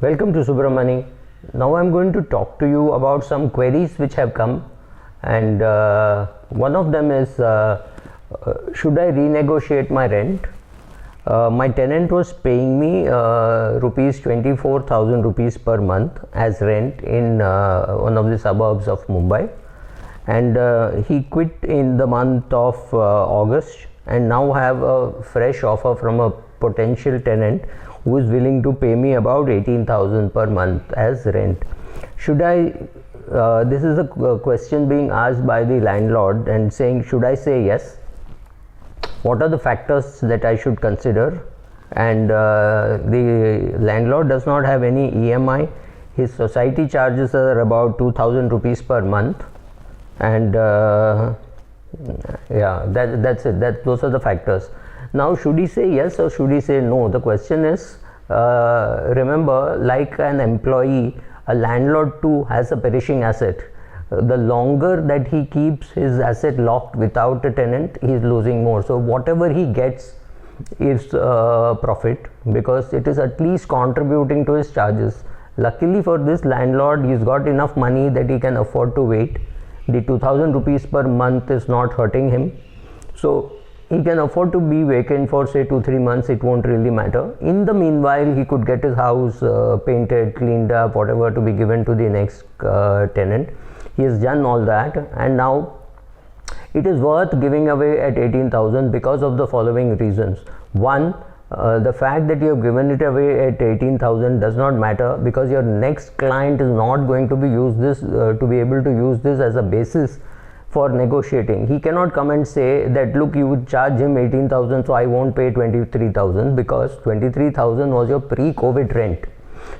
Welcome to Subramani. Now I'm going to talk to you about some queries which have come, and one of them is should I renegotiate my rent? My tenant was paying me rupees 24,000 rupees per month as rent in one of the suburbs of Mumbai, and he quit in the month of August, and now have a fresh offer from a potential tenant who is willing to pay me about 18,000 per month as rent. Should I this is a question being asked by the landlord and saying, should I say yes? What are the factors that I should consider? And the landlord does not have any EMI. His society charges are about 2,000 rupees per month, and yeah, that's it. Those are the factors. Now, should he say yes or should he say no? The question is, remember, like an employee, a landlord too has a perishing asset. The longer that he keeps his asset locked without a tenant, he is losing more. So whatever he gets is profit, because it is at least contributing to his charges. Luckily for this landlord, he's got enough money that he can afford to wait. The 2,000 rupees per month is not hurting him, so he can afford to be vacant for say 2-3 months. It won't really matter. In the meanwhile, he could get his house painted, cleaned up, whatever, to be given to the next tenant. He has done all that, and now it is worth giving away at 18,000 because of the following reasons. One, the fact that you have given it away at 18,000 does not matter, because your next client is not going to be able to use this as a basis for negotiating. He cannot come and say that, look, you would charge him 18,000, so I won't pay 23,000, because 23,000 was your pre-COVID rent.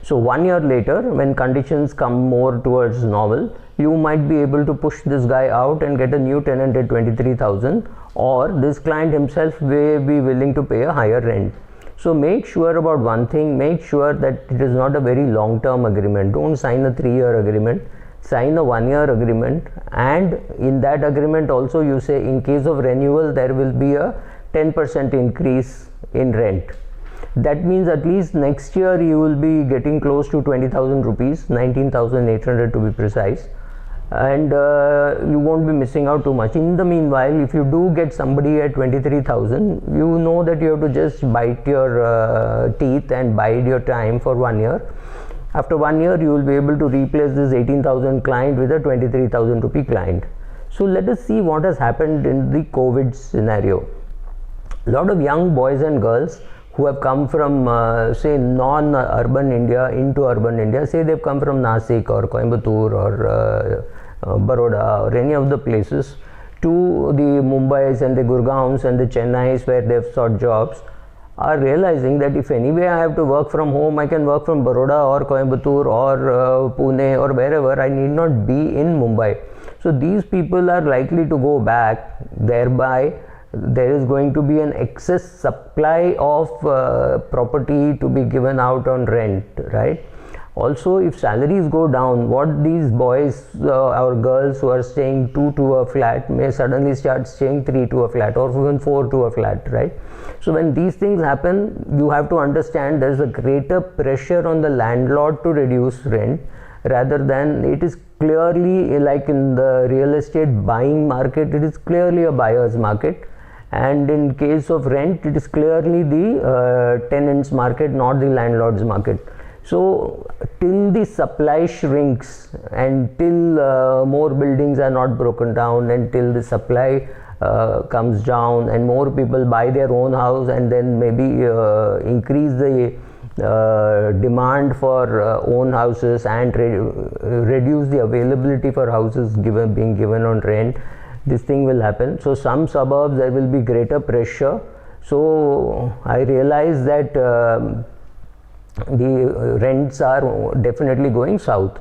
So 1 year later, when conditions come more towards normal, you might be able to push this guy out and get a new tenant at 23,000, or this client himself may be willing to pay a higher rent. So make sure about one thing: make sure that it is not a very long-term agreement. Don't sign a 3-year agreement. Sign a 1-year agreement, and in that agreement also you say, in case of renewal, there will be a 10% increase in rent. That means at least next year you will be getting close to 20,000 rupees, 19,800 to be precise, and you won't be missing out too much. In the meanwhile, if you do get somebody at 23,000, you know that you have to just bite your teeth and bide your time for 1 year. After 1 year, you will be able to replace this 18,000 client with a 23,000 rupee client. So let us see what has happened in the COVID scenario. A lot of young boys and girls who have come from say non-urban India into urban India, say they've come from Nasik or Coimbatore or Baroda or any of the places, to the Mumbais and the Gurgaons and the Chennais where they've sought jobs, are realizing that if anyway I have to work from home, I can work from Baroda or Coimbatore or Pune or wherever. I need not be in Mumbai. So these people are likely to go back. Thereby there is going to be an excess supply of property to be given out on rent, right? Also, if salaries go down, what these boys or girls who are staying 2 to a flat may suddenly start staying 3 to a flat, or even 4 to a flat, right? So when these things happen, you have to understand there is a greater pressure on the landlord to reduce rent, rather than, it is clearly, like in the real estate buying market, it is clearly a buyer's market, and in case of rent, it is clearly the tenant's market, not the landlord's market. So till the supply shrinks and till more buildings are not broken down, and till the supply comes down and more people buy their own house, and then maybe increase the demand for own houses and reduce the availability for houses being given on rent, this thing will happen. So some suburbs there will be greater pressure. So I realize that the rents are definitely going south.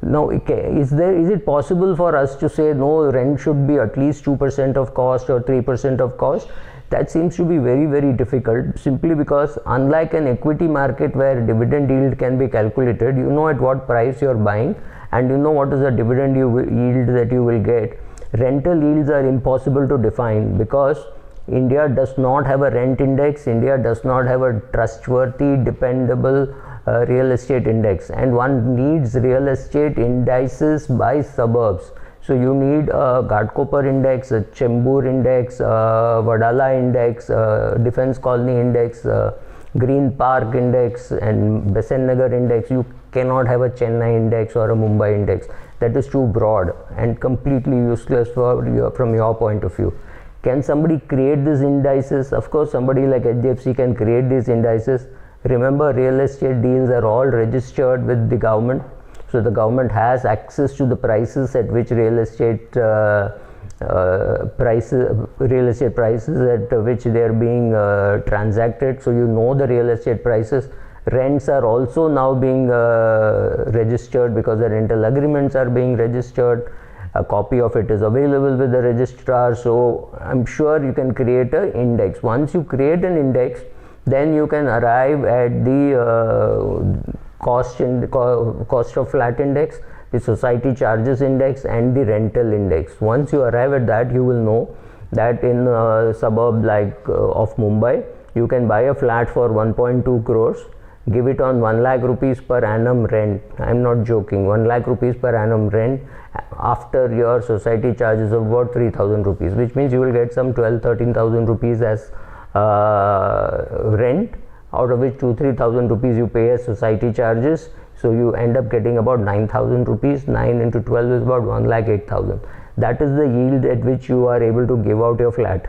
Now, is it possible for us to say no, rent should be at least 2% of cost or 3% of cost? That seems to be very, very difficult, simply because unlike an equity market where dividend yield can be calculated, you know at what price you are buying and you know what is the dividend yield that you will get. Rental yields are impossible to define, because India does not have a rent index. India does not have a trustworthy, dependable real estate index, and one needs real estate indices by suburbs. So you need a Ghatkopar index, a Chembur index, a Wadala index, Defense Colony index, Green Park index, and Besant Nagar index. You cannot have a Chennai index or a Mumbai index. That is too broad and completely useless from your point of view. Can somebody create these indices? Of course, somebody like HDFC can create these indices. Remember, real estate deals are all registered with the government. So the government has access to the prices at which real estate prices at which they are being transacted. So you know the real estate prices. Rents are also now being registered because the rental agreements are being registered. A copy of it is available with the registrar. So I'm sure you can create an index. Once you create an index, then you can arrive at the cost of flat index, the society charges index, and the rental index. Once you arrive at that, you will know that in a suburb like of Mumbai, you can buy a flat for 1.2 crores, give it on 1 lakh rupees per annum rent. I'm not joking. 1 lakh rupees per annum rent after your society charges of about 3,000 rupees, which means you will get some 12,000-13,000 rupees as rent, out of which 2,000-3,000 rupees you pay as society charges. So you end up getting about 9,000 rupees. 9 into 12 is about 1,08,000. That is the yield at which you are able to give out your flat.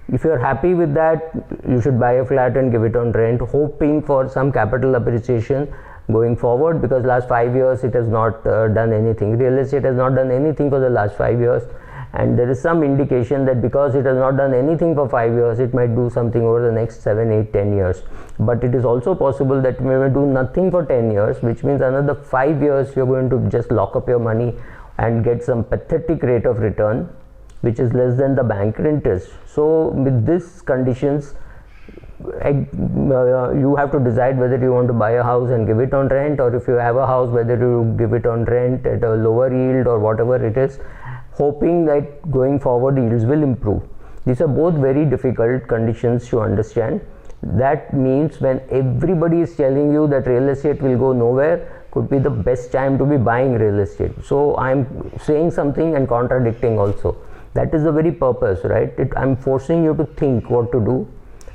If you are happy with that, you should buy a flat and give it on rent, hoping for some capital appreciation going forward, because last 5 years it has not done anything. Real estate has not done anything for the last 5 years, and there is some indication that because it has not done anything for 5 years, it might do something over the next 7, 8, 10 years. But it is also possible that it may do nothing for 10 years, which means another 5 years you're going to just lock up your money and get some pathetic rate of return, which is less than the bank interest. So with these conditions, you have to decide whether you want to buy a house and give it on rent, or if you have a house, whether you give it on rent at a lower yield or whatever it is, hoping that going forward yields will improve. These are both very difficult conditions to understand. That means when everybody is telling you that real estate will go nowhere, could be the best time to be buying real estate. So I'm saying something and contradicting also. That is the very purpose, right? I'm forcing you to think what to do.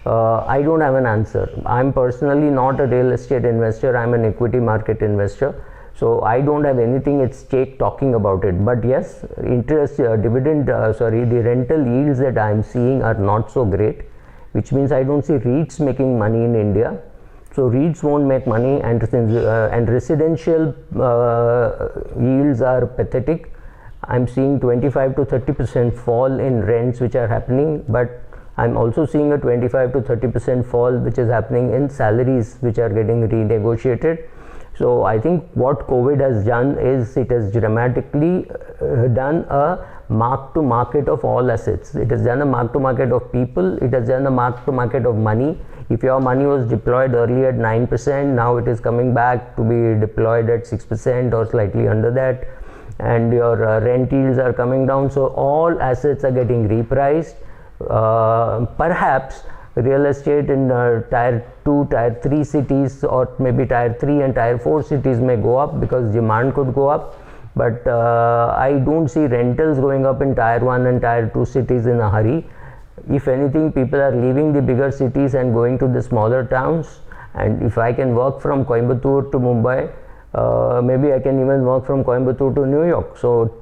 I don't have an answer. I'm personally not a real estate investor. I'm an equity market investor. So I don't have anything at stake talking about it. But yes, the rental yields that I'm seeing are not so great, which means I don't see REITs making money in India. So REITs won't make money, and residential yields are pathetic. I'm seeing 25 to 30% fall in rents which are happening, but I'm also seeing a 25 to 30% fall which is happening in salaries which are getting renegotiated. So I think what COVID has done is it has dramatically done a mark to market of all assets. It has done a mark to market of people. It has done a mark to market of money. If your money was deployed earlier at 9%, now it is coming back to be deployed at 6% or slightly under that. And your rent yields are coming down, so all assets are getting repriced. Perhaps real estate in tier 2, tier 3 cities, or maybe tier 3 and tier 4 cities may go up because demand could go up, but I don't see rentals going up in tier 1 and tier 2 cities in a hurry. If anything, people are leaving the bigger cities and going to the smaller towns, and if I can work from Coimbatore to Mumbai, maybe I can even work from Coimbatore to New York. So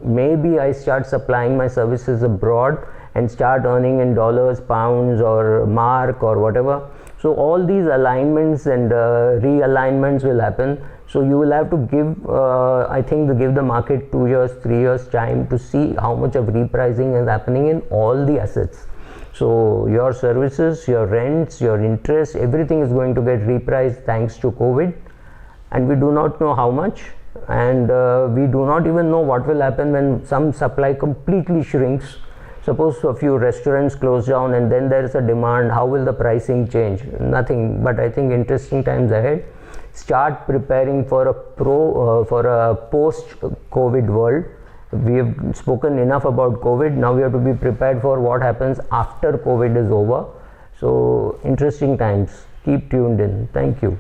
maybe I start supplying my services abroad and start earning in dollars, pounds, or mark, or whatever. So all these alignments and realignments will happen. So you will have to give, I think, give the market 2 years, 3 years time to see how much of repricing is happening in all the assets. So your services, your rents, your interest, everything is going to get repriced thanks to COVID. And we do not know how much, and we do not even know what will happen when some supply completely shrinks. Suppose a few restaurants close down and then there is a demand, how will the pricing change? Nothing, but I think interesting times ahead. Start preparing for a post-COVID world. We have spoken enough about COVID. Now we have to be prepared for what happens after COVID is over. So interesting times. Keep tuned in. Thank you.